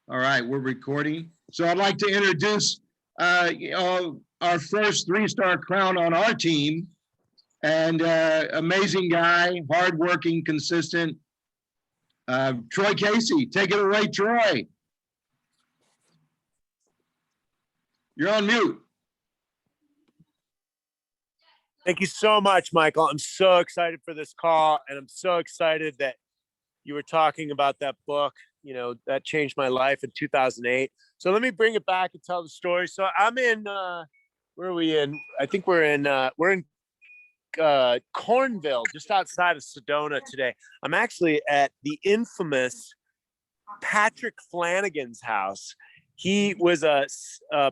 All right, we're recording. So I'd like to introduce our first three-star crown on our team, and amazing guy, hardworking, consistent, Troy Casey. Take it away, Troy. You're on mute. Thank you so much, Michael. I'm so excited for this call, and I'm so excited that you were talking about that book. You know, that changed my life in 2008. So let me bring it back and tell the story. So I'm in, where are we in? I think we're in Cornville, just outside of Sedona today. I'm actually at the infamous Patrick Flanagan's house. He was a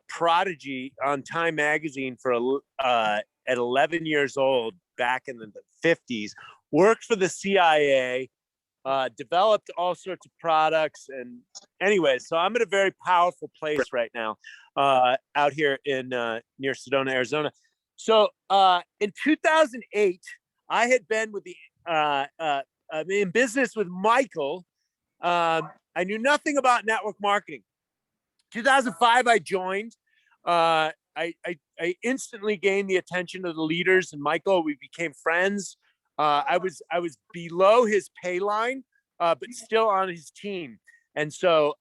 prodigy on Time Magazine for at 11 years old back in the 50s, worked for the CIA, developed all sorts of products. And anyway, so I'm at a very powerful place right now, out here in near Sedona, Arizona. So in 2008, I had been with in business with Michael. I knew nothing about network marketing. 2005, I joined. I instantly gained the attention of the leaders, and Michael, we became friends. I was below his pay line, but still on his team. And so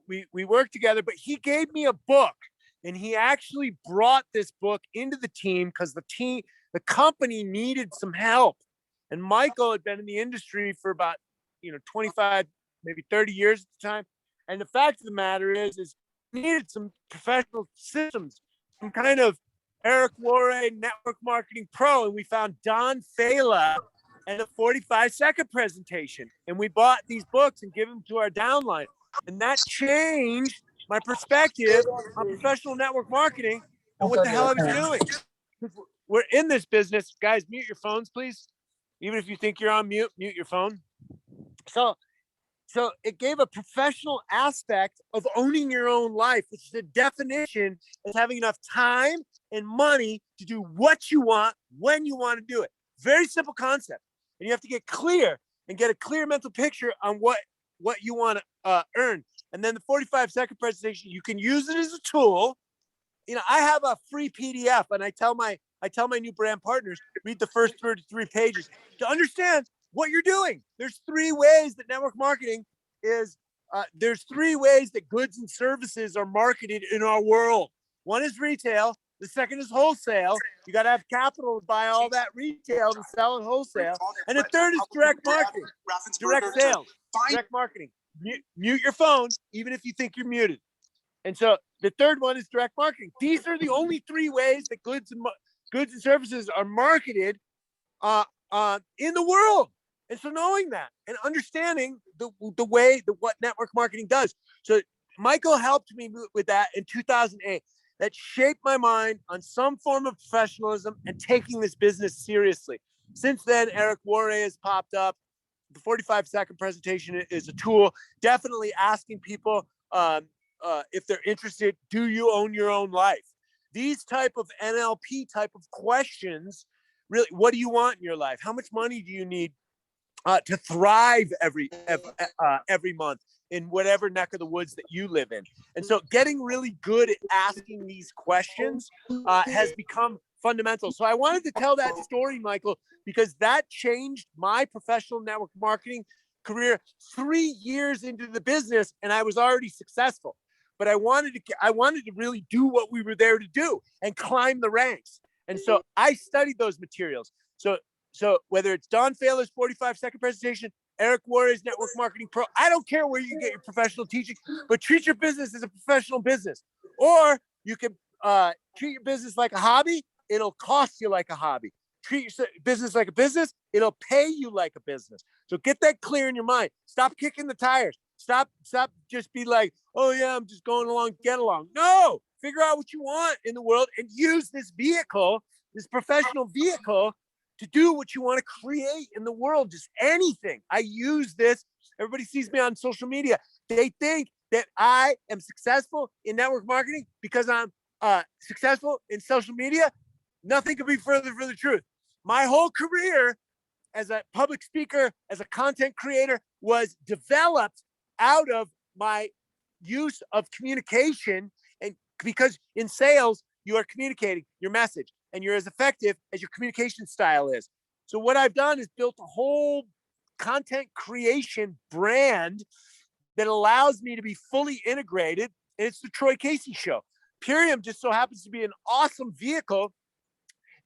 we worked together, but he gave me a book, and he actually brought this book into the team because the company needed some help. And Michael had been in the industry for about, 25, maybe 30 years at the time. And the fact of the matter is needed some professional systems, some kind of Eric Worre Network Marketing Pro. And we found Don Fela and a 45-second presentation. And we bought these books and gave them to our downline. And that changed my perspective on professional network marketing and what the hell I was doing. We're in this business. Guys, mute your phones, please. Even if you think you're on mute, mute your phone. So it gave a professional aspect of owning your own life, which is the definition of having enough time and money to do what you want, when you want to do it. Very simple concept. And you have to get clear and get a clear mental picture on what you want to earn. And then the 45-second presentation, you can use it as a tool. I have a free PDF, and I tell my new brand partners, read the first 33 pages to understand what you're doing. There's three ways that network marketing is, there's three ways that goods and services are marketed in our world. One is retail. The second is wholesale. You got to have capital to buy all that retail to sell at wholesale. And the third is direct marketing, direct sales, direct marketing. Mute your phone, even if you think you're muted. And so the third one is direct marketing. These are the only three ways that goods and services are marketed in the world. And so knowing that and understanding the way that what network marketing does. So Michael helped me with that in 2008. That shaped my mind on some form of professionalism and taking this business seriously. Since then, Eric Worre has popped up. The 45-second presentation is a tool. Definitely asking people if they're interested, do you own your own life? These type of NLP type of questions, really, what do you want in your life? How much money do you need to thrive every month in whatever neck of the woods that you live in? And so getting really good at asking these questions has become fundamental. So I wanted to tell that story, Michael, because that changed my professional network marketing career 3 years into the business, and I was already successful. But I wanted to really do what we were there to do and climb the ranks. And so I studied those materials. So whether it's Don Fela's 45-second presentation, Eric Worre's Network Marketing Pro, I don't care where you get your professional teaching, but treat your business as a professional business. Or you can treat your business like a hobby. It'll cost you like a hobby. Treat your business like a business. It'll pay you like a business. So get that clear in your mind. Stop kicking the tires. Stop just be like, oh yeah, I'm just going along, get along. No, figure out what you want in the world and use this vehicle, this professional vehicle, to do what you want to create in the world, just anything. I use this. Everybody sees me on social media. They think that I am successful in network marketing because I'm successful in social media. Nothing could be further from the truth. My whole career as a public speaker, as a content creator, was developed out of my use of communication, and because in sales, you are communicating your message and you're as effective as your communication style is. So what I've done is built a whole content creation brand that allows me to be fully integrated. And it's the Troy Casey Show. Purium just so happens to be an awesome vehicle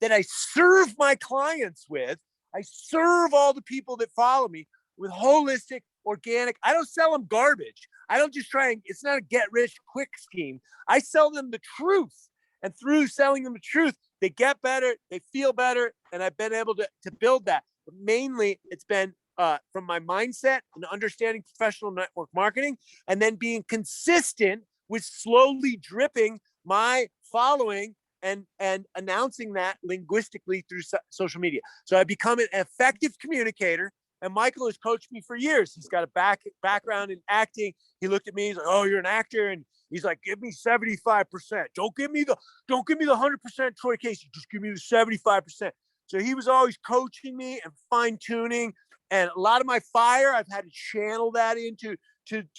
that I serve my clients with. I serve all the people that follow me with holistic, organic. I don't sell them garbage. I don't just try and, it's not a get rich quick scheme. I sell them the truth. And through selling them the truth, they get better, they feel better. And I've been able to build that. But mainly it's been from my mindset and understanding professional network marketing, and then being consistent with slowly dripping my following and announcing that linguistically through social media. So I become an effective communicator. And Michael has coached me for years. He's got a background in acting. He looked at me, he's like, "Oh, you're an actor." And he's like, "Give me 75%. Don't give me the 100% Troy Casey. Just give me the 75%. So he was always coaching me and fine tuning. And a lot of my fire, I've had to channel that into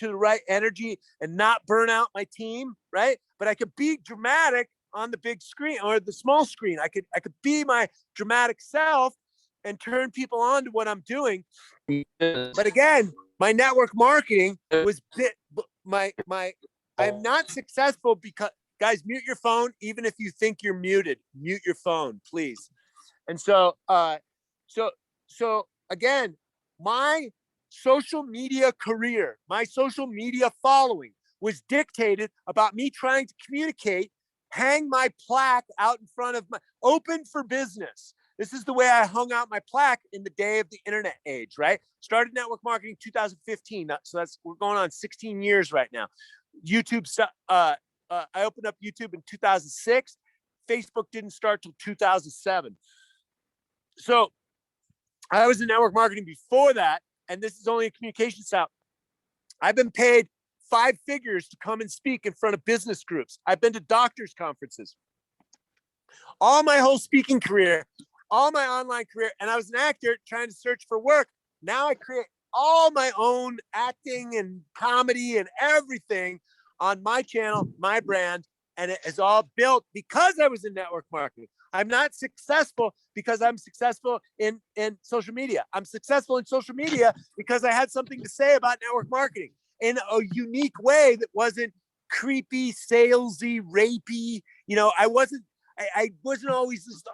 the right energy and not burn out my team, right? But I could be dramatic on the big screen or the small screen. I could be my dramatic self and turn people on to what I'm doing. But again, my network marketing was I'm not successful because, guys, mute your phone. Even if you think you're muted, mute your phone, please. And so again, my social media career, my social media following was dictated about me trying to communicate, hang my plaque out in front of my open for business. This is the way I hung out my plaque in the day of the internet age, right? Started network marketing 2015. So we're going on 16 years right now. YouTube, I opened up YouTube in 2006. Facebook didn't start till 2007. So I was in network marketing before that, and this is only a communication style. I've been paid 5 figures to come and speak in front of business groups. I've been to doctors' conferences. All my whole speaking career, all my online career, and I was an actor trying to search for work. Now I create all my own acting and comedy and everything on my channel, my brand, and it is all built because I was in network marketing. I'm not successful because I'm successful in social media. I'm successful in social media because I had something to say about network marketing in a unique way that wasn't creepy, salesy, rapey. You know, I wasn't always just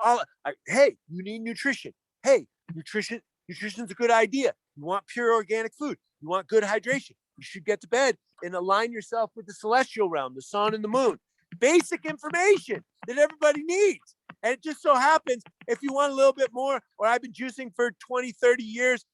hey, you need nutrition. Hey, nutrition's a good idea. You want pure organic food. You want good hydration. You should get to bed and align yourself with the celestial realm, the sun and the moon. Basic information that everybody needs. And it just so happens, if you want a little bit more, or I've been juicing for 20, 30 years,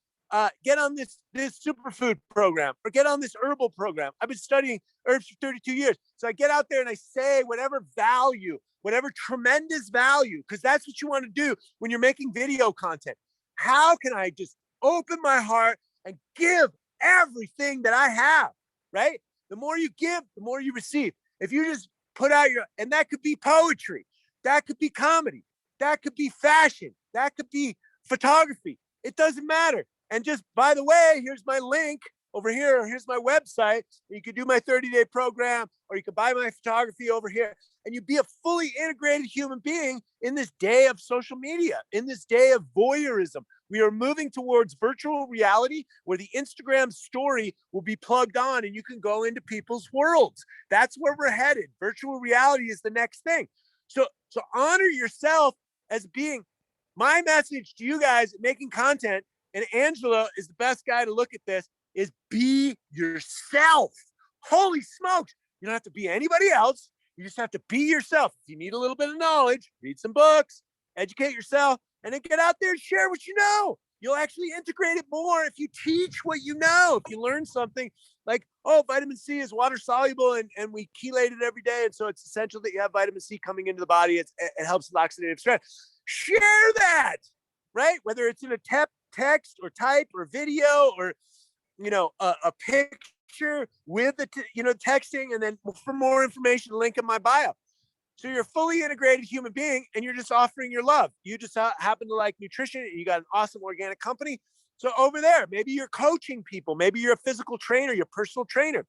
get on this superfood program or get on this herbal program. I've been studying herbs for 32 years. So I get out there and I say whatever value, whatever tremendous value, because that's what you want to do when you're making video content. How can I just open my heart and give everything that I have, right? The more you give, the more you receive. If you just put out and that could be poetry, that could be comedy, that could be fashion, that could be photography. It doesn't matter. And just, by the way, here's my link over here. Here's my website. You could do my 30-day program, or you could buy my photography over here. And you'd be a fully integrated human being in this day of social media, in this day of voyeurism. We are moving towards virtual reality where the Instagram story will be plugged on and you can go into people's worlds. That's where we're headed. Virtual reality is the next thing. So honor yourself as being. My message to you guys making content, and Angelo is the best guy to look at this, is be yourself. Holy smokes. You don't have to be anybody else. You just have to be yourself. If you need a little bit of knowledge, read some books, educate yourself, and then get out there and share what you know. You'll actually integrate it more if you teach what you know. If you learn something like, oh, vitamin C is water soluble and we chelate it every day. And so it's essential that you have vitamin C coming into the body. It helps with oxidative stress. Share that, right? Whether it's in a text or type or video or, a picture with the, texting, and then for more information, link in my bio. So you're a fully integrated human being and you're just offering your love. You just happen to like nutrition and you got an awesome organic company. So over there, maybe you're coaching people. Maybe you're a physical trainer, you're a personal trainer.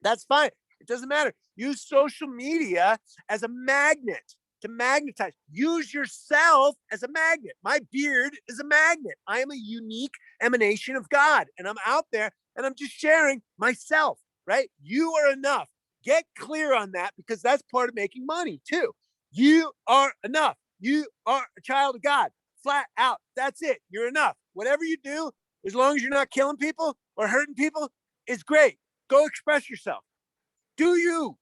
That's fine. It doesn't matter. Use social media as a magnet to magnetize. Use yourself as a magnet. My beard is a magnet. I am a unique emanation of God, and I'm out there and I'm just sharing myself, right? You are enough. Get clear on that, because that's part of making money too. You are enough. You are a child of God. Flat out. That's it. You're enough. Whatever you do, as long as you're not killing people or hurting people, is great. Go express yourself. Do you.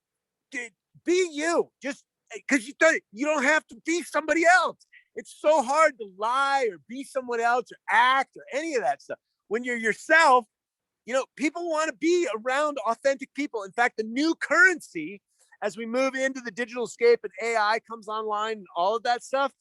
Be you. Just because you don't have to be somebody else. It's so hard to lie or be someone else or act or any of that stuff. When you're yourself, people want to be around authentic people. In fact, the new currency, as we move into the digital escape and AI comes online and all of that stuff,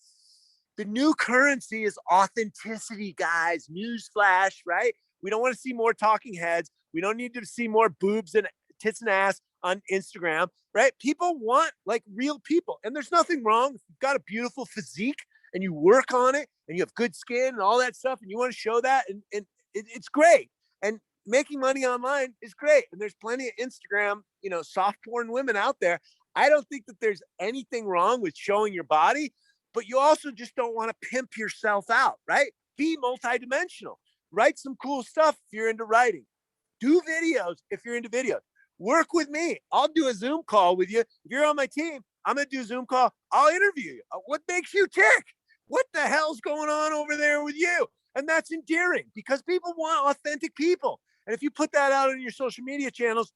the new currency is authenticity, guys. Newsflash, right? We don't want to see more talking heads. We don't need to see more boobs and tits and ass on Instagram, right? People want like real people. And there's nothing wrong if you've got a beautiful physique and you work on it and you have good skin and all that stuff and you want to show that, and it's great. And making money online is great. And there's plenty of Instagram, soft porn women out there. I don't think that there's anything wrong with showing your body, but you also just don't want to pimp yourself out, right? Be multidimensional. Write some cool stuff if you're into writing. Do videos if you're into videos. Work with me. I'll do a Zoom call with you. If you're on my team, I'm going to do a Zoom call. I'll interview you. What makes you tick? What the hell's going on over there with you? And that's endearing, because people want authentic people. And if you put that out on your social media channels,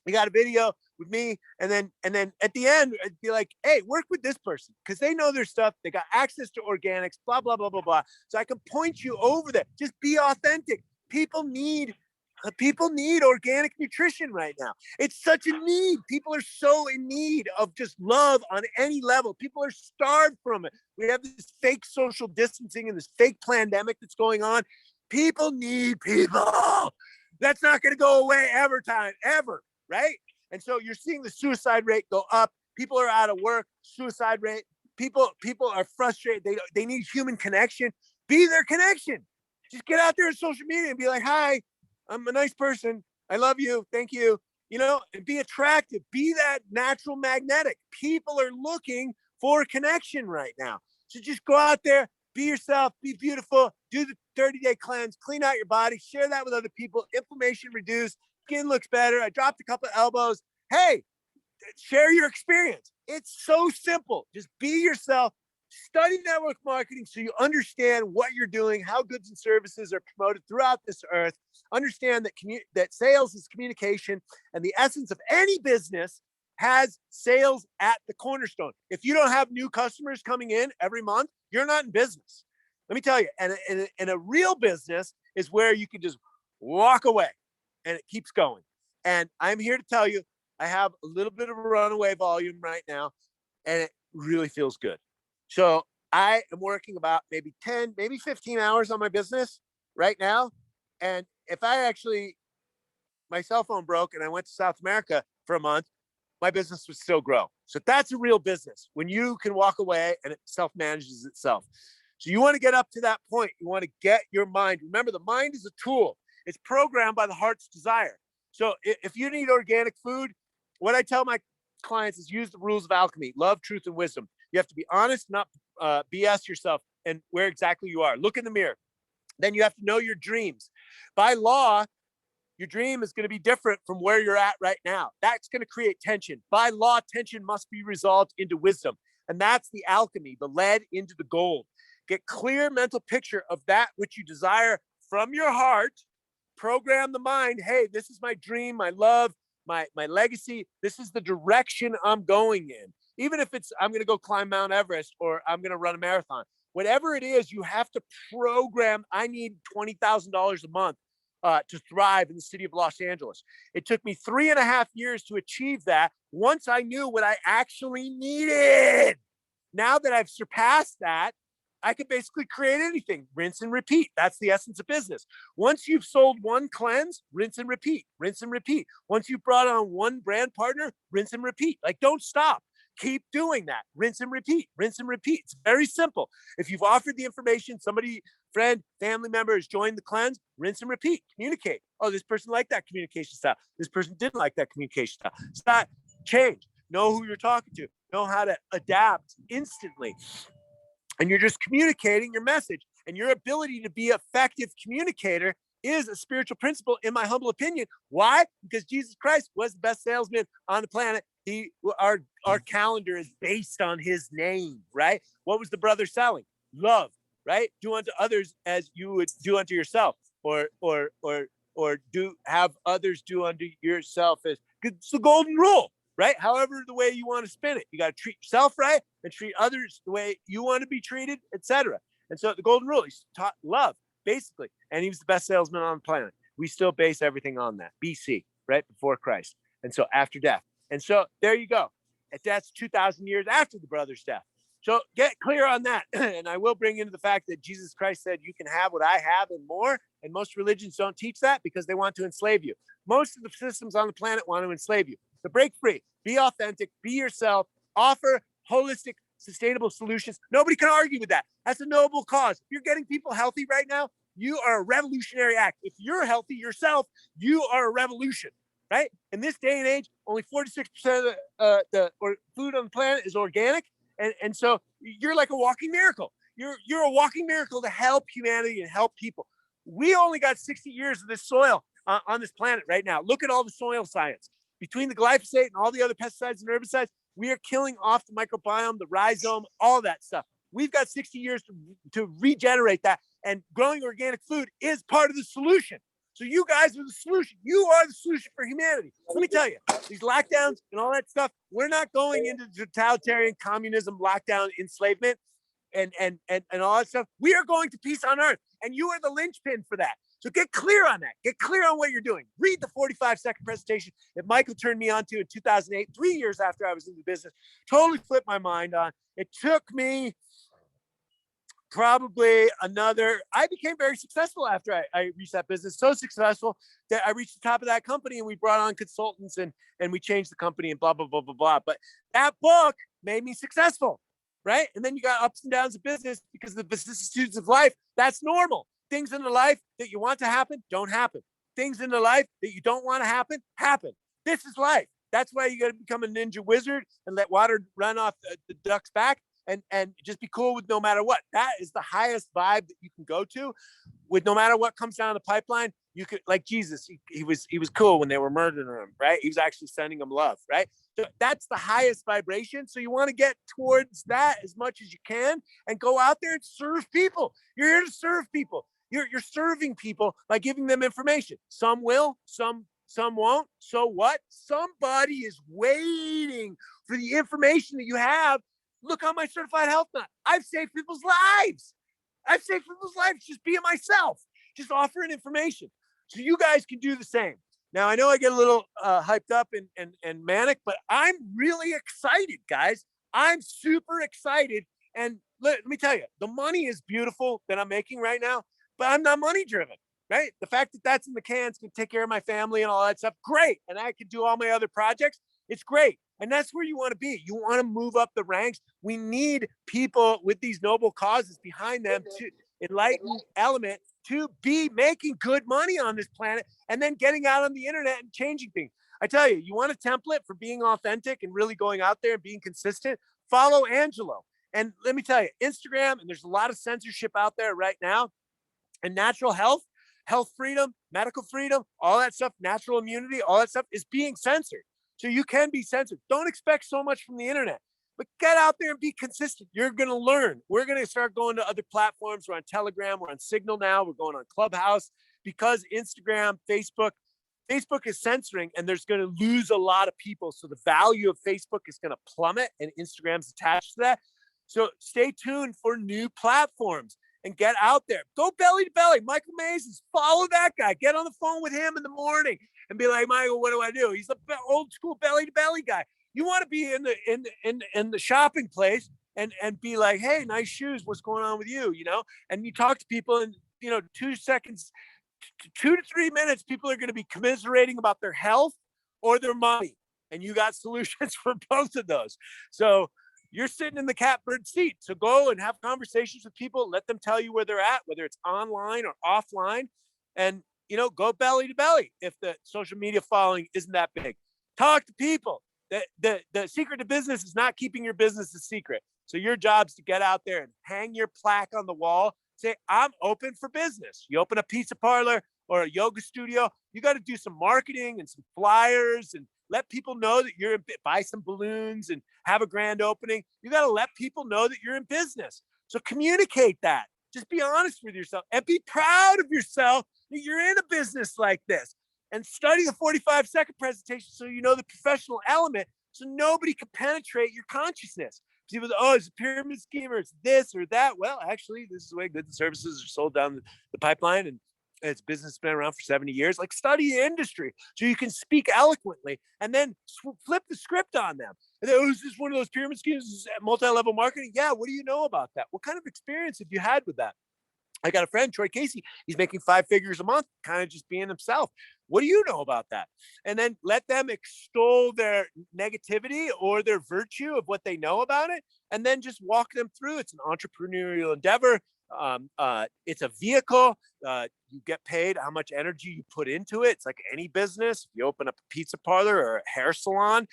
you got a video with me, and then at the end, I'd be like, hey, work with this person, because they know their stuff. They got access to organics, blah, blah, blah, blah, blah. So I can point you over there. Just be authentic. People need organic nutrition right now. It's such a need. People are so in need of just love on any level. People are starved from it. We have this fake social distancing and this fake pandemic that's going on. People need people. That's not going to go away ever, right? And so you're seeing the suicide rate go up. People are out of work. Suicide rate. People are frustrated. They need human connection. Be their connection. Just get out there on social media and be like, hi, I'm a nice person. I love you. Thank you. And be attractive. Be that natural magnetic. People are looking for connection right now. So just go out there, be yourself, be beautiful, do the 30-day cleanse, clean out your body, share that with other people. Inflammation reduced, skin looks better. I dropped a couple of elbows. Hey, share your experience. It's so simple. Just be yourself. Study network marketing so you understand what you're doing, how goods and services are promoted throughout this earth. Understand that sales is communication, and the essence of any business has sales at the cornerstone. If you don't have new customers coming in every month, you're not in business. Let me tell you, and a real business is where you can just walk away and it keeps going. And I'm here to tell you, I have a little bit of a runaway volume right now, and it really feels good. So I am working about maybe 10, maybe 15 hours on my business right now. And if my cell phone broke and I went to South America for a month, my business would still grow. So that's a real business, when you can walk away and it self-manages itself. So you want to get up to that point. You want to get your mind. Remember, the mind is a tool. It's programmed by the heart's desire. So if you need organic food, what I tell my clients is use the rules of alchemy: love, truth, and wisdom. You have to be honest, not BS yourself and where exactly you are. Look in the mirror. Then you have to know your dreams. By law, your dream is going to be different from where you're at right now. That's going to create tension. By law, tension must be resolved into wisdom. And that's the alchemy, the lead into the gold. Get clear mental picture of that which you desire from your heart. Program the mind. Hey, this is my dream, my love, my legacy. This is the direction I'm going in. Even if it's, I'm going to go climb Mount Everest or I'm going to run a marathon. Whatever it is, you have to program. I need $20,000 a month to thrive in the city of Los Angeles. It took me 3.5 years to achieve that once I knew what I actually needed. Now that I've surpassed that, I could basically create anything. Rinse and repeat. That's the essence of business. Once you've sold one cleanse, rinse and repeat, rinse and repeat. Once you've brought on one brand partner, rinse and repeat. Like, don't stop. Keep doing that. Rinse and repeat, rinse and repeat. It's very simple. If you've offered the information, somebody friend, family member has joined the cleanse, rinse and repeat, communicate. Oh, this person liked that communication style. This person didn't like that communication style. Start, change, know who you're talking to, know how to adapt instantly. And you're just communicating your message, and your ability to be an effective communicator is a spiritual principle, in my humble opinion. Why? Because Jesus Christ was the best salesman on the planet. Our calendar is based on his name, right? What was the brother selling? Love, right? Do unto others as you would do unto yourself, or do have others do unto yourself as. It's the golden rule, right? However, the way you want to spin it, you got to treat yourself right and treat others the way you want to be treated, etc. And so the golden rule, he's taught love, basically. And he was the best salesman on the planet. We still base everything on that. BC, right? Before Christ. And so after death. And so there you go. That's 2,000 years after the brother's death. So get clear on that. And I will bring into the fact that Jesus Christ said, you can have what I have and more. And most religions don't teach that because they want to enslave you. Most of the systems on the planet want to enslave you. So break free, be authentic, be yourself, offer holistic, sustainable solutions. Nobody can argue with that. That's a noble cause. If you're getting people healthy right now, you are a revolutionary act. If you're healthy yourself, you are a revolution, right? In this day and age, only 46% of the food on the planet is organic. And so you're like a walking miracle. You're a walking miracle to help humanity and help people. We only got 60 years of this soil on this planet right now. Look at all the soil science. Between the glyphosate and all the other pesticides and herbicides, we are killing off the microbiome, the rhizome, all that stuff. We've got 60 years to regenerate that. And growing organic food is part of the solution. So you guys are the solution. You are the solution for humanity. Let me tell you, these lockdowns and all that stuff, we're not going into totalitarian communism, lockdown, enslavement, and all that stuff. We are going to peace on earth. And you are the linchpin for that. So get clear on that. Get clear on what you're doing. Read the 45-second presentation that Michael turned me on to in 2008, 3 years after I was in the business. Totally flipped my mind on. It took me probably I became very successful after I reached that business. So successful that I reached the top of that company, and we brought on consultants and we changed the company and blah, blah, blah, blah, blah. But that book made me successful, right? And then you got ups and downs of business because of the vicissitudes of life. That's normal. Things in the life that you want to happen don't happen. Things in the life that you don't want to happen. This is life. That's why you got to become a ninja wizard and let water run off the duck's back and just be cool with no matter what. That is the highest vibe that you can go to with no matter what comes down the pipeline. You could, like Jesus, he was cool when they were murdering him, right? He was actually sending them love, right? So that's the highest vibration. So you want to get towards that as much as you can and go out there and serve people. You're here to serve people. You're serving people by giving them information. Some will, some won't. So what? Somebody is waiting for the information that you have. Look on my certified health nut. I've saved people's lives. Just being myself, just offering information. So you guys can do the same. Now, I know I get a little hyped up and manic, but I'm really excited, guys. I'm super excited. And let me tell you, the money is beautiful that I'm making right now, but I'm not money driven, right? The fact that that's in the cans can take care of my family and all that stuff, great. And I can do all my other projects. It's great. And that's where you want to be. You want to move up the ranks. We need people with these noble causes behind them to enlighten element to be making good money on this planet and then getting out on the internet and changing things. I tell you, you want a template for being authentic and really going out there and being consistent? Follow Angelo. And let me tell you, Instagram, and there's a lot of censorship out there right now, and natural health, health freedom, medical freedom, all that stuff, natural immunity, all that stuff is being censored. So you can be censored. Don't expect so much from the internet, but get out there and be consistent. You're going to learn. We're going to start going to other platforms. We're on Telegram. We're on Signal now. We're going on Clubhouse because Instagram, Facebook is censoring, and there's going to lose a lot of people. So the value of Facebook is going to plummet, and Instagram's attached to that. So stay tuned for new platforms and get out there. Go belly to belly. Michael Masons, follow that guy. Get on the phone with him in the morning and be like, Michael, what do I do? He's the old school belly to belly guy. You want to be in the shopping place and be like, hey, nice shoes. What's going on with you? You know, and you talk to people in 2 seconds, 2 to 3 minutes, people are going to be commiserating about their health or their money. And you got solutions for both of those. So you're sitting in the catbird seat. So go and have conversations with people, let them tell you where they're at, whether it's online or offline, and go belly to belly if the social media following isn't that big. Talk to people. The secret to business is not keeping your business a secret. So your job is to get out there and hang your plaque on the wall. Say, I'm open for business. You open a pizza parlor or a yoga studio, you got to do some marketing and some flyers and let people know that you're in, buy some balloons and have a grand opening. You got to let people know that you're in business. So communicate that. Just be honest with yourself and be proud of yourself that you're in a business like this. And study the 45-second presentation so you know the professional element, so nobody can penetrate your consciousness. People say, oh, it's a pyramid scheme or it's this or that. Well, actually, this is the way goods and services are sold down the pipeline, and it's business has been around for 70 years. Like, study the industry so you can speak eloquently and then flip the script on them. And then, oh, is this one of those pyramid schemes, multi-level marketing? Yeah, what do you know about that? What kind of experience have you had with that? I got a friend, Troy Casey. He's making 5 figures a month, kind of just being himself. What do you know about that? And then let them extol their negativity or their virtue of what they know about it, and then just walk them through. It's an entrepreneurial endeavor. It's a vehicle. You get paid how much energy you put into it. It's like any business. If you open up a pizza parlor or a hair salon,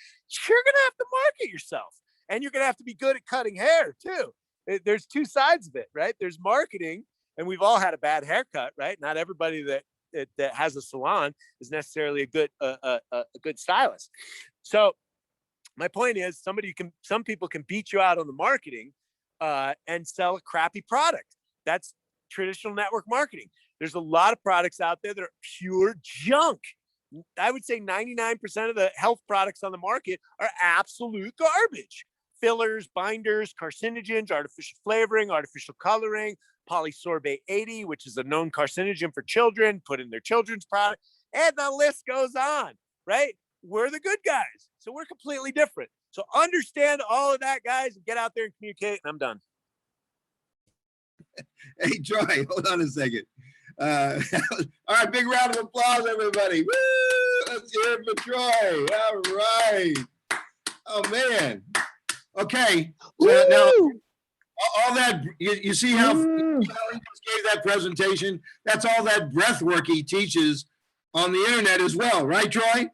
you're going to have to market yourself, and you're going to have to be good at cutting hair too. There's 2 sides of it, right? There's marketing, and we've all had a bad haircut, right? Not everybody that has a salon is necessarily a good stylist. So my point is, some people can beat you out on the marketing and sell a crappy product. That's traditional network marketing. There's a lot of products out there that are pure junk. I would say 99% of the health products on the market are absolute garbage. Fillers, binders, carcinogens, artificial flavoring, artificial coloring, polysorbate 80, which is a known carcinogen for children, put in their children's product, and the list goes on, right? We're the good guys, so we're completely different. So understand all of that, guys, and get out there and communicate, and I'm done. Hey, Troy, hold on a second. All right, big round of applause, everybody. Woo! Let's hear it for Troy. All right. Oh, man. Okay. So now, all that, you see how he just gave that presentation? That's all that breath work he teaches on the internet as well, right, Troy?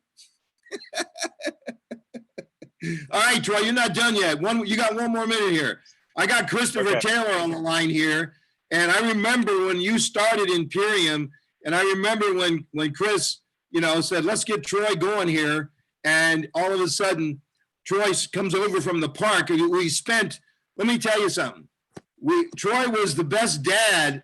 All right, Troy, you're not done yet. You got 1 more minute here. I got Christopher Taylor on the line here, and I remember when you started Imperium, and I remember when Chris, said, let's get Troy going here, and all of a sudden, Troy comes over from the park, and let me tell you something. Troy was the best dad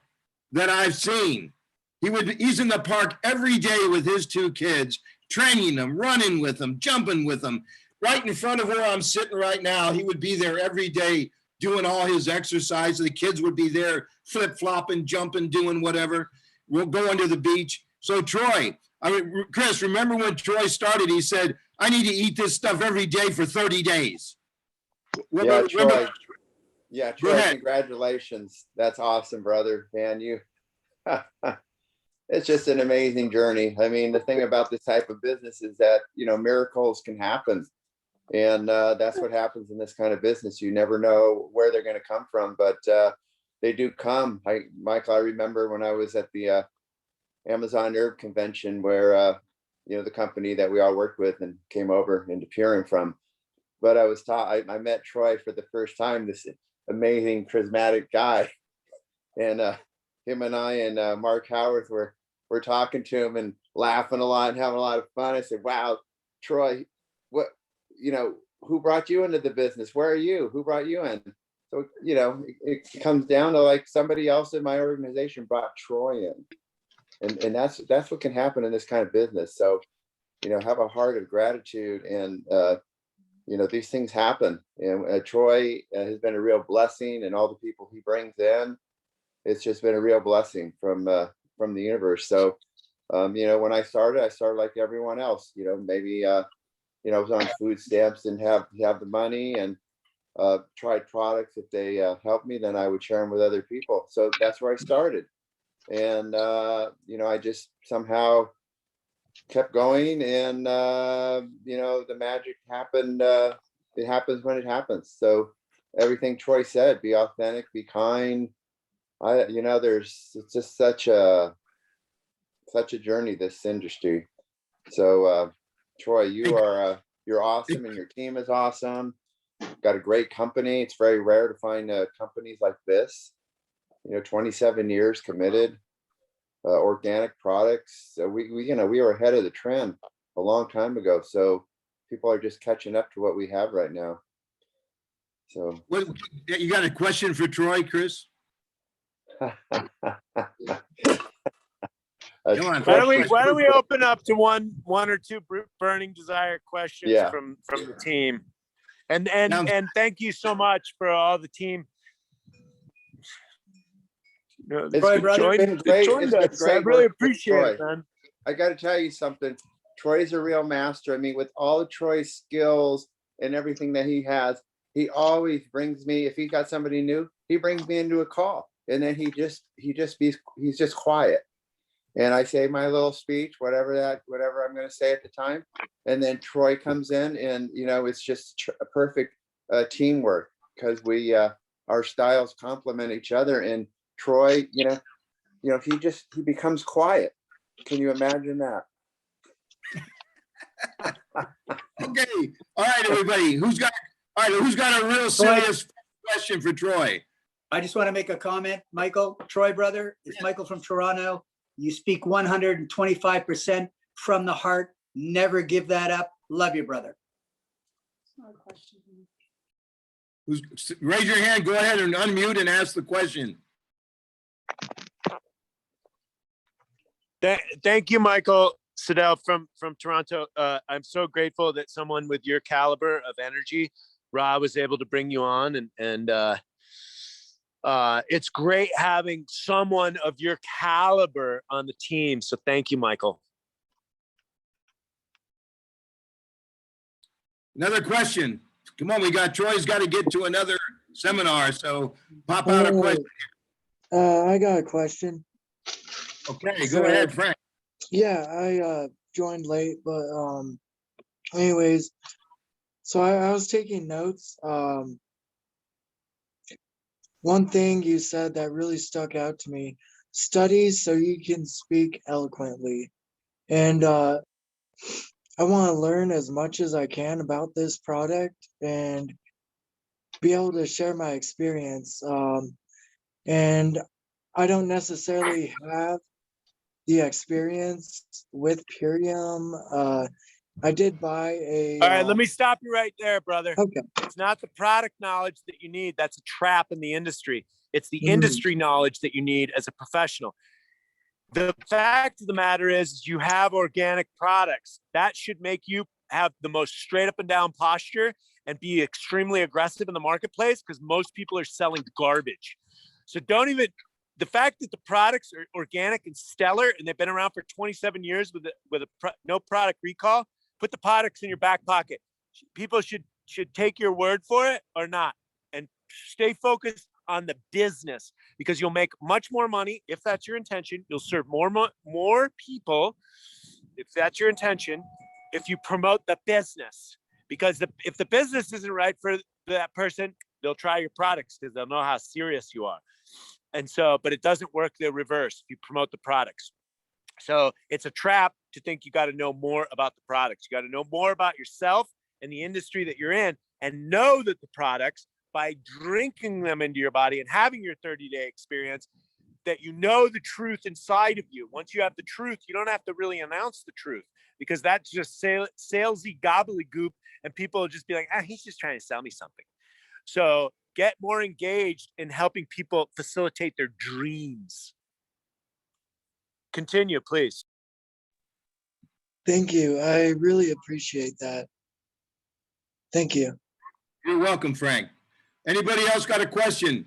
that I've seen. He's in the park every day with his 2 kids, training them, running with them, jumping with them. Right in front of where I'm sitting right now, he would be there every day doing all his exercise. The kids would be there flip-flopping, jumping, doing whatever. We're going to the beach. So Troy, Chris, remember when Troy started, he said, I need to eat this stuff every day for 30 days. Yeah, Troy. Yeah, Troy, congratulations. That's awesome, brother. Man, it's just an amazing journey. I mean, the thing about this type of business is that, miracles can happen. And that's what happens in this kind of business. You never know where they're going to come from, but they do come. Michael, I remember when I was at the Amazon Herb Convention where, the company that we all worked with and came over into Imperium from. But I was taught, I met Troy for the first time, this amazing, charismatic guy. And him and I and Mark Howarth were talking to him and laughing a lot and having a lot of fun. I said, wow, Troy, who brought you into the business? Where are you? Who brought you in? So, it comes down to like somebody else in my organization brought Troy in. And that's what can happen in this kind of business. So, have a heart of gratitude and, these things happen. And Troy has been a real blessing, and all the people he brings in, it's just been a real blessing from the universe. So, when I started like everyone else, maybe, I was on food stamps and have the money and tried products. If they helped me, then I would share them with other people. So that's where I started. And, I just somehow kept going, and, the magic happened. It happens when it happens. So everything Troy said, be authentic, be kind. It's just such a journey, this industry. So Troy, you're awesome, and your team is awesome. Got a great company. It's very rare to find companies like this. 27 years committed, organic products. So we were ahead of the trend a long time ago. So people are just catching up to what we have right now. So You got a question for Troy, Chris? Why don't we open up to one or two burning desire questions from the team, and thank you so much for all the team. Troy, brother, it's been great. I really appreciate it, man. I got to tell you something. Troy's a real master. I mean, with all of Troy's skills and everything that he has, he always brings me, if he got somebody new, he brings me into a call, and then he's just quiet. And I say my little speech, whatever I'm going to say at the time. And then Troy comes in, and, it's just a perfect teamwork, because our styles complement each other. And Troy, he becomes quiet. Can you imagine that? Okay. All right, everybody. Who's got a real serious question for Troy? I just want to make a comment, Michael. Troy, brother, it's Michael from Toronto. You speak 125% from the heart. Never give that up. Love you, brother. Raise your hand. Go ahead and unmute and ask the question. Thank you, Michael Siddell from Toronto. I'm so grateful that someone with your caliber of energy, Ra, was able to bring you on, and it's great having someone of your caliber on the team. So thank you, Michael. Another question. Come on, Troy's got to get to another seminar, so pop out a question. I got a question. Okay, go ahead, Frank. Yeah, I joined late, but anyways, so I was taking notes. One thing you said that really stuck out to me: study so you can speak eloquently. And I want to learn as much as I can about this product and be able to share my experience. And I don't necessarily have the experience with Purium. I did buy a. All right, let me stop you right there, brother. Okay. It's not the product knowledge that you need. That's a trap in the industry. It's the industry knowledge that you need as a professional. The fact of the matter is you have organic products. That should make you have the most straight up and down posture and be extremely aggressive in the marketplace, because most people are selling garbage. So the fact that the products are organic and stellar and they've been around for 27 years with no product recall, put the products in your back pocket. People should take your word for it or not, and stay focused on the business, because you'll make much more money if that's your intention. You'll serve more people if that's your intention, if you promote the business. Because if the business isn't right for that person, they'll try your products because they'll know how serious you are. And so, but it doesn't work the reverse if you promote the products. So it's a trap to think you got to know more about the products. You got to know more about yourself and the industry that you're in, and know that the products, by drinking them into your body and having your 30-day experience, that you know the truth inside of you. Once you have the truth, you don't have to really announce the truth, because that's just salesy gobbledygook, and people will just be like, he's just trying to sell me something. So get more engaged in helping people facilitate their dreams. Continue, please. Thank you. I really appreciate that. Thank you. You're welcome, Frank. Anybody else got a question?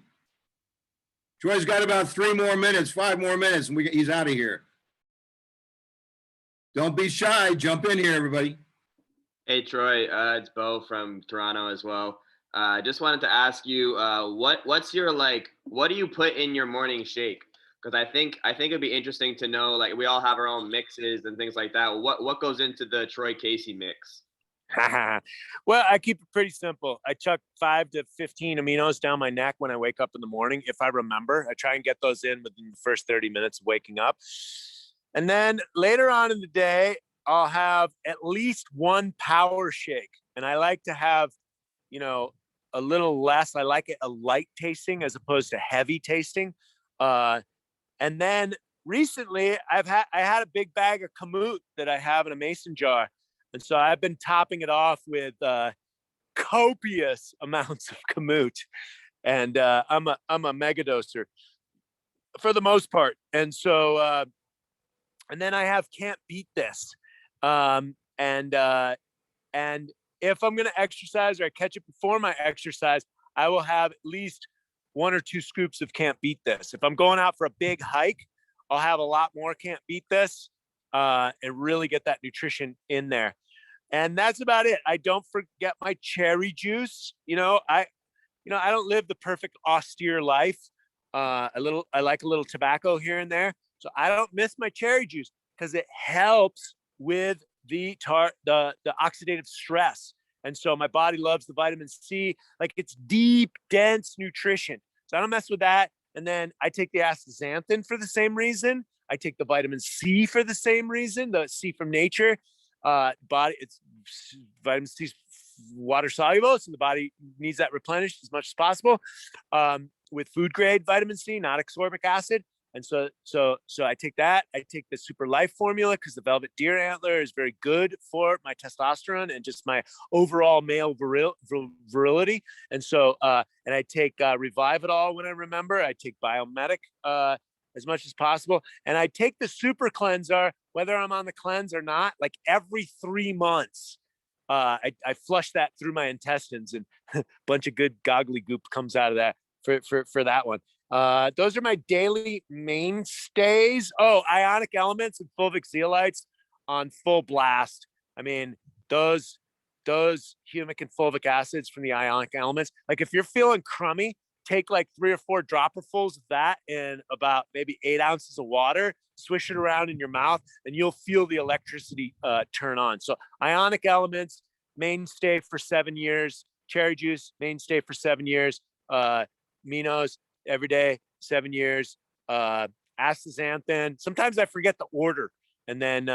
Troy's got about 5 more minutes, and he's out of here. Don't be shy. Jump in here, everybody. Hey, Troy. It's Bo from Toronto as well. I just wanted to ask you, what's your, what do you put in your morning shake? Because I think it'd be interesting to know, we all have our own mixes and things like that. What goes into the Troy Casey mix? Well, I keep it pretty simple. I chuck 5 to 15 aminos down my neck when I wake up in the morning. If I remember, I try and get those in within the first 30 minutes of waking up. And then later on in the day, I'll have at least one power shake. And I like to have, a little less. I like it a light tasting as opposed to heavy tasting. And then recently I had a big bag of kamut that I have in a mason jar. And so I've been topping it off with copious amounts of kamut. And I'm a mega doser for the most part. And so and then I have can't beat this. And if I'm going to exercise or I catch it before my exercise, I will have at least 1 or 2 scoops of can't beat this. If I'm going out for a big hike, I'll have a lot more can't beat this and really get that nutrition in there. And that's about it. I don't forget my cherry juice. I don't live the perfect austere life. I like a little tobacco here and there. So I don't miss my cherry juice because it helps with the oxidative stress. And so my body loves the vitamin C, like it's deep, dense nutrition. So I don't mess with that. And then I take the astaxanthin for the same reason. I take the vitamin C for the same reason, the C from nature. It's vitamin C is water soluble, so the body needs that replenished as much as possible with food grade vitamin C, not ascorbic acid. And so I take that. I take the Super Life formula because the velvet deer antler is very good for my testosterone and just my overall male virility. And so and I take Revive It All when I remember. I take Biomedic as much as possible. And I take the Super Cleanser, whether I'm on the cleanse or not, like every 3 months. I flush that through my intestines and a bunch of good goggly goop comes out of that for that one. Those are my daily mainstays. Oh, ionic elements and fulvic zeolites on full blast. I mean, those humic and fulvic acids from the ionic elements. Like if you're feeling crummy, take like 3 or 4 dropperfuls of that in about maybe 8 ounces of water, swish it around in your mouth, and you'll feel the electricity turn on. So ionic elements, mainstay for 7 years. Cherry juice, mainstay for 7 years. Aminos, every day, 7 years. Astaxanthin. Sometimes I forget the order, and then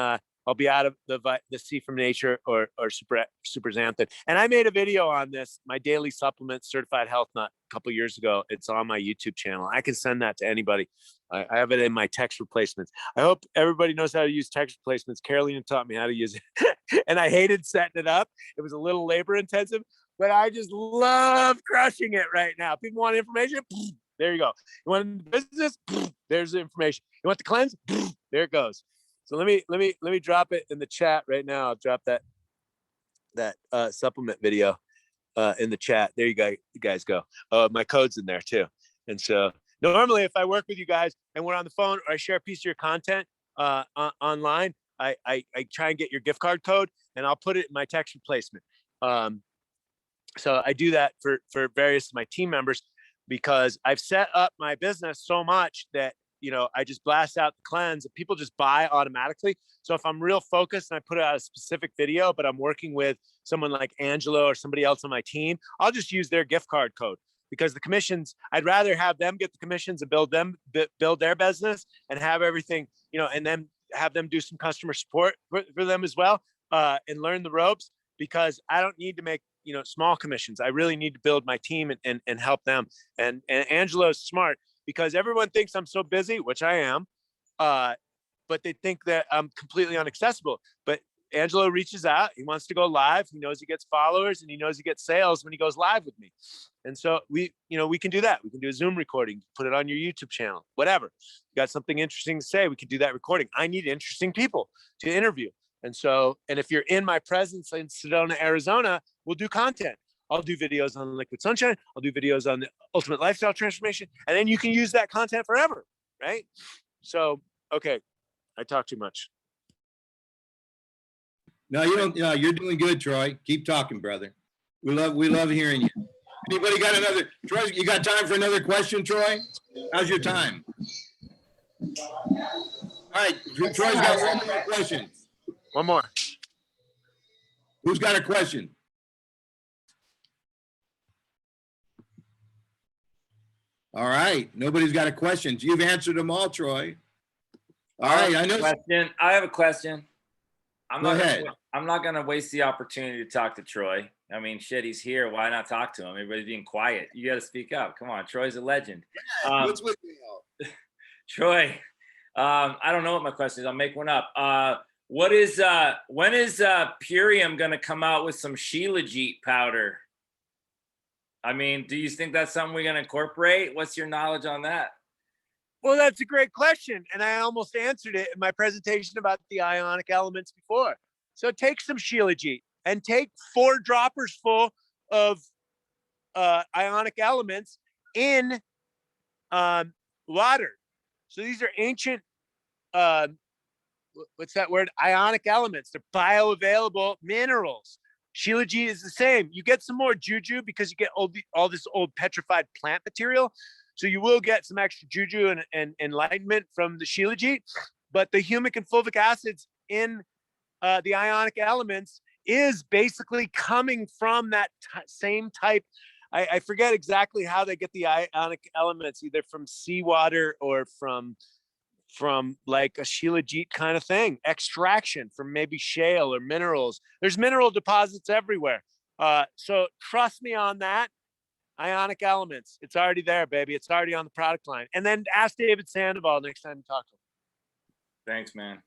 I'll be out of the C from nature or super xanthin. And I made a video on this, my daily supplement, Certified Health Nut, a couple years ago. It's on my YouTube channel. I can send that to anybody. I have it in my text replacements. I hope everybody knows how to use text replacements. Carolina taught me how to use it, and I hated setting it up. It was a little labor intensive, but I just love crushing it right now. People want information. There you go. You want business? There's the information. You want the cleanse? There it goes. So let me drop it in the chat right now. I'll drop that supplement video in the chat. There you guys go. My code's in there too. And so normally if I work with you guys and we're on the phone or I share a piece of your content online, I try and get your gift card code and I'll put it in my text replacement. So I do that for various of my team members because I've set up my business so much that, I just blast out the cleanse and people just buy automatically. So if I'm real focused and I put out a specific video, but I'm working with someone like Angelo or somebody else on my team, I'll just use their gift card code because the commissions, I'd rather have them get the commissions and build their business and have everything, and then have them do some customer support for them as well and learn the ropes because I don't need to make small commissions. I really need to build my team and help them. And Angelo is smart because everyone thinks I'm so busy, which I am, but they think that I'm completely inaccessible. But Angelo reaches out. He wants to go live. He knows he gets followers and he knows he gets sales when he goes live with me. And so we can do that. We can do a Zoom recording, put it on your YouTube channel, whatever. You got something interesting to say, we can do that recording. I need interesting people to interview. And if you're in my presence in Sedona, Arizona, we'll do content. I'll do videos on liquid sunshine. I'll do videos on the ultimate lifestyle transformation. And then you can use that content forever, right? So, okay, I talk too much. No, you don't. No, you're doing good, Troy. Keep talking, brother. We love hearing you. Anybody got another? Troy, you got time for another question, Troy? How's your time? All right, Troy's got one more question. One more. Who's got a question? All right, nobody's got a question. You've answered them all, Troy. All right, I know. I have a question. Go ahead. I'm not gonna waste the opportunity to talk to Troy. I mean, shit, he's here. Why not talk to him? Everybody's being quiet. You got to speak up. Come on, Troy's a legend. What's with you all? Troy, I don't know what my question is. I'll make one up. When is Purium gonna come out with some Shilajit powder? I mean, do you think that's something we're gonna incorporate? What's your knowledge on that? Well, that's a great question. And I almost answered it in my presentation about the ionic elements before. So take some Shilajit and take 4 droppers full of ionic elements in water. So these are ancient, what's that word? Ionic elements. They're bioavailable minerals. Shilajit is the same. You get some more juju because you get all this old petrified plant material. So you will get some extra juju and enlightenment from the Shilajit, but the humic and fulvic acids in the ionic elements is basically coming from that same type. I forget exactly how they get the ionic elements, either from seawater or from like a Shilajit kind of thing, extraction from maybe shale or minerals. There's mineral deposits everywhere. So trust me on that. Ionic elements. It's already there, baby. It's already on the product line. And then ask David Sandoval next time you talk to him. Thanks, man.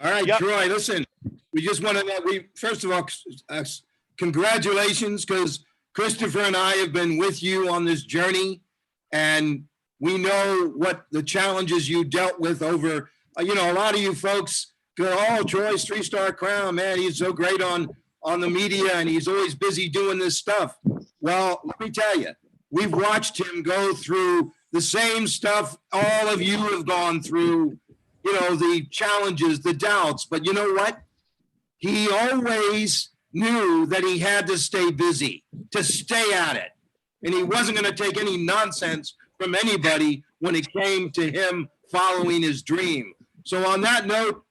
All right, Troy, listen, we just want to, first of all, congratulations, because Christopher and I have been with you on this journey, and we know what the challenges you dealt with over, a lot of you folks go, oh, Troy's 3-star crown, man, he's so great on the media, and he's always busy doing this stuff. Well, let me tell you, we've watched him go through the same stuff all of you have gone through, the challenges, the doubts. But you know what? He always knew that he had to stay busy, to stay at it. And he wasn't going to take any nonsense from anybody when it came to him following his dream. So on that note,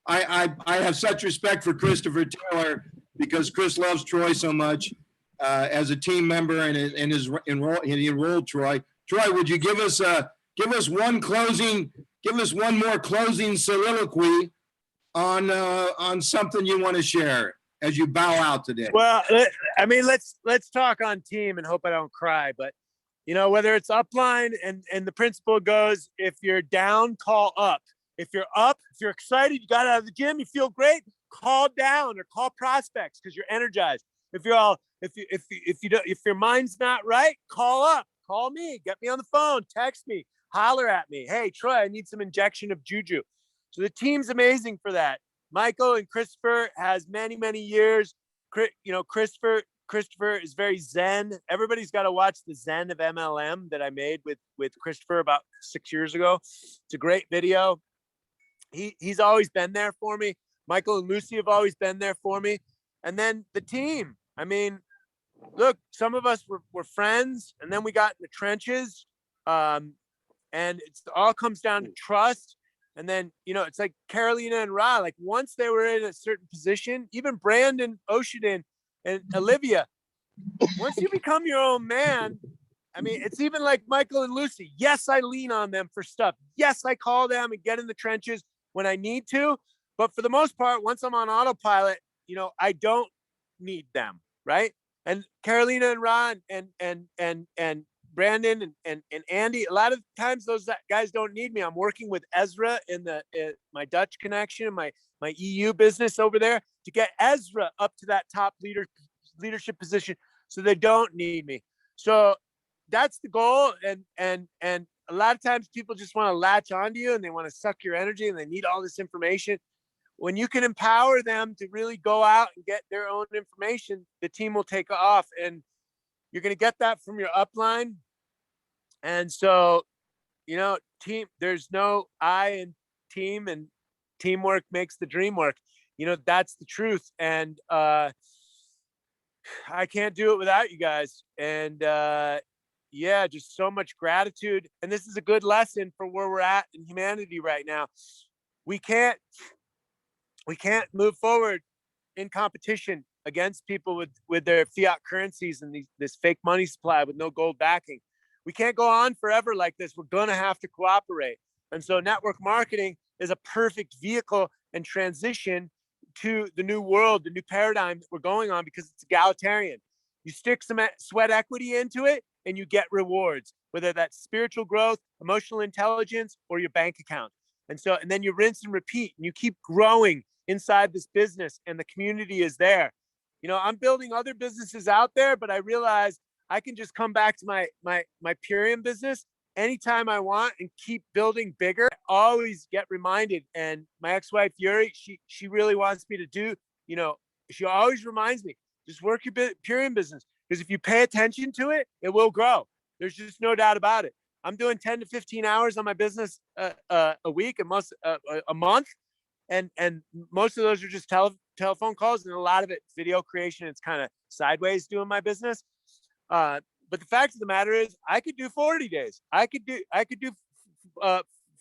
I have such respect for Christopher Taylor, because Chris loves Troy so much. As a team member and he enrolled Troy. Troy, would you give us one more closing soliloquy on something you want to share as you bow out today? Well, I mean, let's talk on team and hope I don't cry. But whether it's upline and the principle goes, if you're down, call up. If you're up, if you're excited, you got out of the gym, you feel great, call down or call prospects because you're energized. If you're all if your mind's not right, call up, call me, get me on the phone, text me, holler at me. Hey, Troy, I need some injection of juju. So the team's amazing for that. Michael and Christopher has many, many years. Christopher is very zen. Everybody's got to watch the Zen of MLM that I made with Christopher about 6 years ago. It's a great video. He's always been there for me. Michael and Lucy have always been there for me. And then the team. I mean, look, some of us were friends, and then we got in the trenches. And it all comes down to trust. And then, it's like Carolina and Ra, like once they were in a certain position, even Brandon, Ocean, and Olivia, once you become your own man, I mean, it's even like Michael and Lucy. Yes, I lean on them for stuff. Yes, I call them and get in the trenches when I need to. But for the most part, once I'm on autopilot, I don't need them, right? And Carolina and Ron and Brandon and Andy, a lot of times those guys don't need me. I'm working with Ezra in my Dutch connection, my EU business over there, to get Ezra up to that top leadership position, so they don't need me. So that's the goal. And a lot of times people just want to latch onto you and they want to suck your energy and they need all this information. When you can empower them to really go out and get their own information, the team will take off, and you're going to get that from your upline. And so, team, there's no I in team, and teamwork makes the dream work. That's the truth. And I can't do it without you guys. And just so much gratitude. And this is a good lesson for where we're at in humanity right now. We can't move forward in competition against people with their fiat currencies and this fake money supply with no gold backing. We can't go on forever like this. We're going to have to cooperate. And so network marketing is a perfect vehicle and transition to the new world, the new paradigm that we're going on, because it's egalitarian. You stick some sweat equity into it and you get rewards, whether that's spiritual growth, emotional intelligence, or your bank account. And then you rinse and repeat, and you keep growing inside this business, and the community is there. I'm building other businesses out there, but I realize I can just come back to my Purium business anytime I want and keep building bigger. I always get reminded, and my ex-wife Yuri, she really wants me to do, she always reminds me, just work your Purium business, because if you pay attention to it, it will grow. There's just no doubt about it. I'm doing 10 to 15 hours on my business a week, a month, and most of those are just telephone calls, and a lot of it video creation. It's kind of sideways doing my business. But the fact of the matter is, I could do 40 days. I could do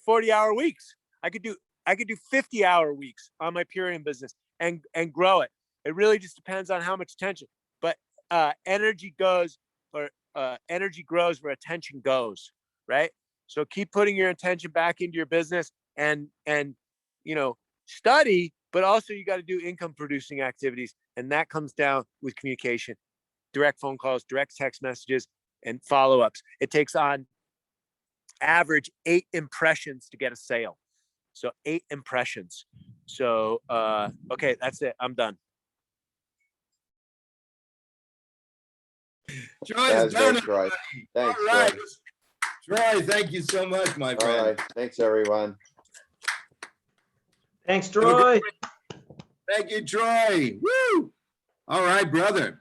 40-hour weeks. I could do 50-hour weeks on my Purium business and grow it. It really just depends on how much attention. But energy grows where attention goes, right? So keep putting your attention back into your business and study, but also you got to do income producing activities, and that comes down with communication. Direct phone calls, direct text messages, and follow-ups. It takes on average 8 impressions to get a sale. So 8 impressions. So, okay, that's it. I'm done. Troy That is was done. great, Troy. Thanks, All right. Troy. Troy, thank you so much, my All friend. right. Thanks, everyone. Thanks, Troy. Thank you, Troy. Woo! All right, brother.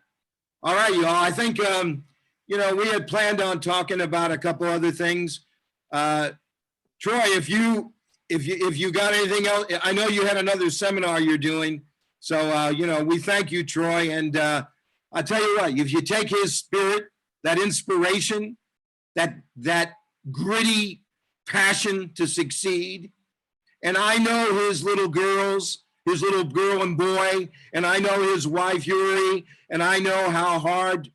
All right, y'all. I think we had planned on talking about a couple other things. Troy, if you got anything else, I know you had another seminar you're doing. So we thank you, Troy. And I'll tell you what, if you take his spirit, that inspiration, that gritty passion to succeed, and I know his little girl and boy, and I know his wife Yuri, and I know how hard,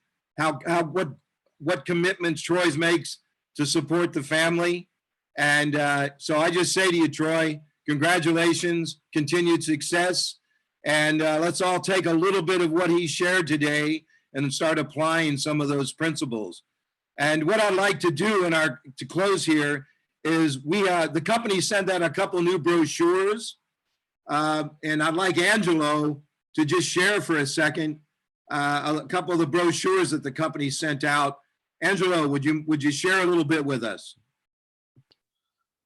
what commitments Troy makes to support the family. And so I just say to you, Troy, congratulations, continued success. And let's all take a little bit of what he shared today and start applying some of those principles. And what I'd like to do to close here is the company sent out a couple new brochures. And I'd like Angelo to just share for a second a couple of the brochures that the company sent out. Angelo, would you share a little bit with us?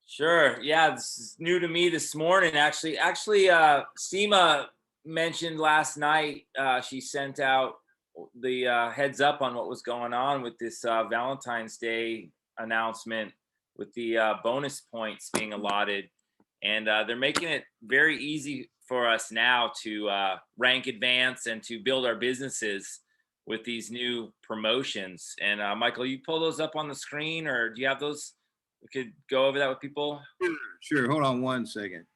Sure. Yeah, this is new to me this morning. Actually, Seema mentioned last night. She sent out the heads up on what was going on with this Valentine's Day announcement with the bonus points being allotted. And they're making it very easy for us now to rank advance and to build our businesses with these new promotions. And Michael, you pull those up on the screen, or do you have those? We could go over that with people. Sure. Hold on one second.